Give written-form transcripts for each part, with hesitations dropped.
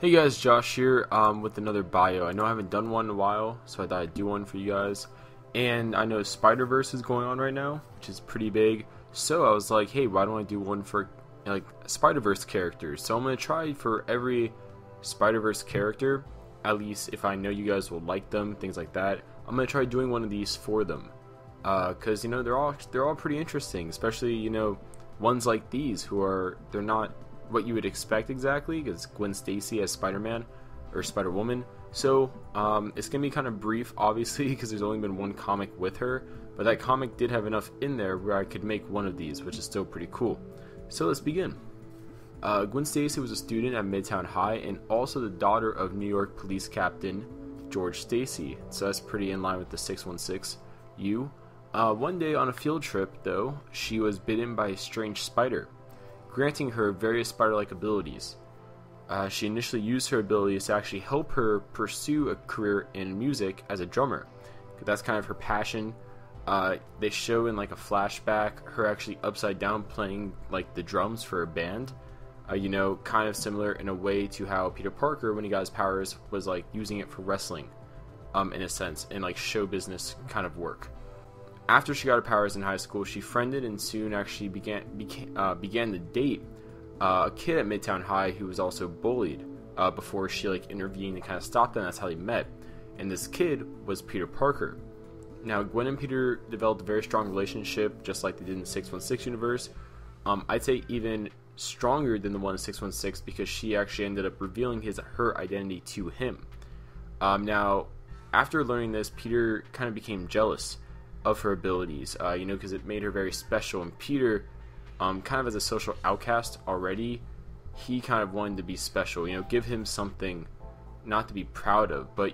Hey guys, Josh here with another bio. I know I haven't done one in a while, so I thought I'd do one for you guys. And I know Spider-Verse is going on right now, which is pretty big. So I was like, hey, why don't I do one for like Spider-Verse characters? So I'm going to try for every Spider-Verse character, at least if I know you guys will like them, things like that. I'm going to try doing one of these for them. Because, they're all pretty interesting, especially, ones like these they're not what you would expect exactly, because Gwen Stacy as Spider-Man or Spider-Woman. So it's gonna be kind of brief, obviously, because there's only been one comic with her, but that comic did have enough in there where I could make one of these, which is still pretty cool. So let's begin. Gwen Stacy was a student at Midtown High and also the daughter of New York Police Captain George Stacy, so that's pretty in line with the 616U. One day on a field trip, though, she was bitten by a strange spider, granting her various spider-like abilities. She initially used her abilities to actually help her pursue a career in music as a drummer. That's kind of her passion. They show in like a flashback her actually upside down playing like the drums for a band. Kind of similar in a way to how Peter Parker, when he got his powers, was like using it for wrestling, in a sense, in like show business kind of work. After she got her powers in high school, she friended and soon actually began to date a kid at Midtown High who was also bullied before she intervened and kind of stopped them. That's how they met. And this kid was Peter Parker. Now, Gwen and Peter developed a very strong relationship, just like they did in the 616 universe. I'd say even stronger than the one in 616 because she actually ended up revealing her identity to him. Now, after learning this, Peter kind of became jealous of her abilities, because it made her very special. And Peter, kind of as a social outcast already, he kind of wanted to be special, give him something not to be proud of, but,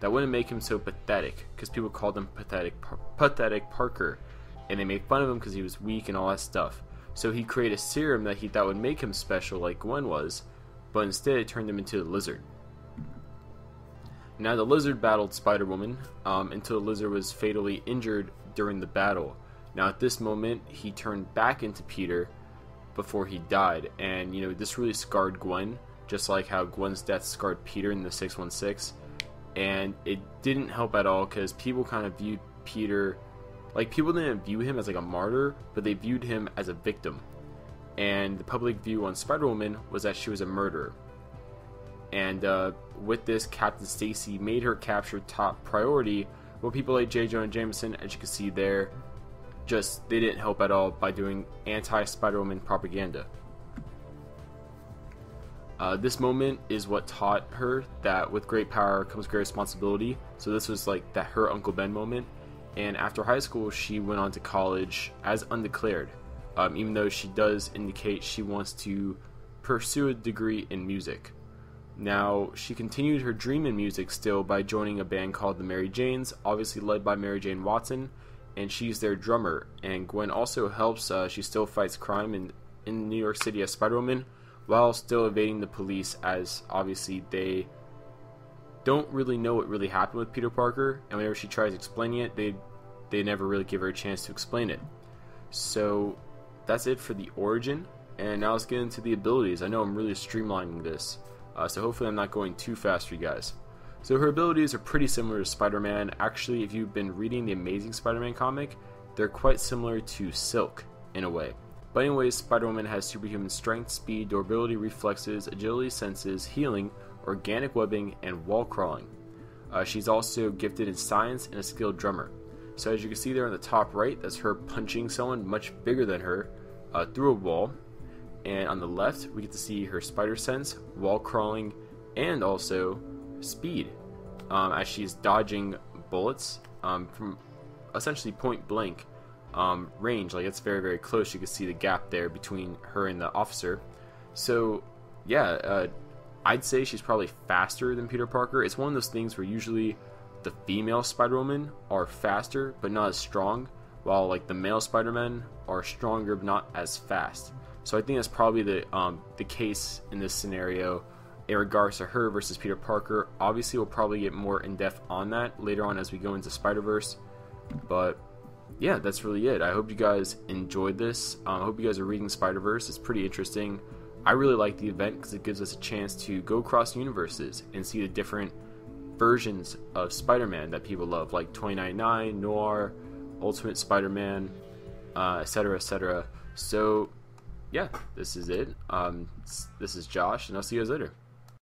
that wouldn't make him so pathetic, because people called him pathetic Parker, and they made fun of him because he was weak and all that stuff. So he created a serum that he thought would make him special like Gwen was, but instead it turned him into the Lizard. Now the Lizard battled Spider-Woman until the Lizard was fatally injured during the battle. Now at this moment, he turned back into Peter before he died. And, this really scarred Gwen, just like how Gwen's death scarred Peter in the 616. And it didn't help at all because people kind of viewed Peter, people didn't view him as a martyr, but they viewed him as a victim. And the public view on Spider-Woman was that she was a murderer. And with this, Captain Stacy made her capture top priority, while people like J. Jonah Jameson, as you can see there, they didn't help at all by doing anti-Spider-Woman propaganda. This moment is what taught her that with great power comes great responsibility. So this was that her Uncle Ben moment. And after high school, she went on to college as undeclared, even though she does indicate she wants to pursue a degree in music. Now, she continued her dream in music still by joining a band called the Mary Janes, obviously led by Mary Jane Watson, and she's their drummer. And Gwen also helps, she still fights crime in New York City as Spider-Woman, while still evading the police, as obviously they don't really know what really happened with Peter Parker, and whenever she tries explaining it, they never really give her a chance to explain it. So that's it for the origin, and now let's get into the abilities. I know I'm really streamlining this. So hopefully I'm not going too fast for you guys. So her abilities are pretty similar to Spider-Man. Actually, if you've been reading the Amazing Spider-Man comic, they're quite similar to Silk in a way. But anyways, Spider-Woman has superhuman strength, speed, durability, reflexes, agility, senses, healing, organic webbing, and wall crawling. She's also gifted in science and a skilled drummer. So as you can see there on the top right, that's her punching someone much bigger than her through a wall. And on the left, we get to see her spider sense, wall crawling, and also speed, as she's dodging bullets from essentially point blank range. It's very, very close. You can see the gap there between her and the officer. So, yeah, I'd say she's probably faster than Peter Parker. It's one of those things where usually the female Spider-Woman are faster, but not as strong, while the male Spider-Men are stronger, but not as fast. So I think that's probably the case in this scenario in regards to her versus Peter Parker. Obviously, we'll probably get more in-depth on that later on as we go into Spider-Verse. But yeah, that's really it. I hope you guys enjoyed this. I hope you guys are reading Spider-Verse. It's pretty interesting. I really like the event because it gives us a chance to go across universes and see the different versions of Spider-Man that people love, like 2099, Noir, Ultimate Spider-Man, etc., etc. So, yeah, this is it. This is Josh, and I'll see you guys later.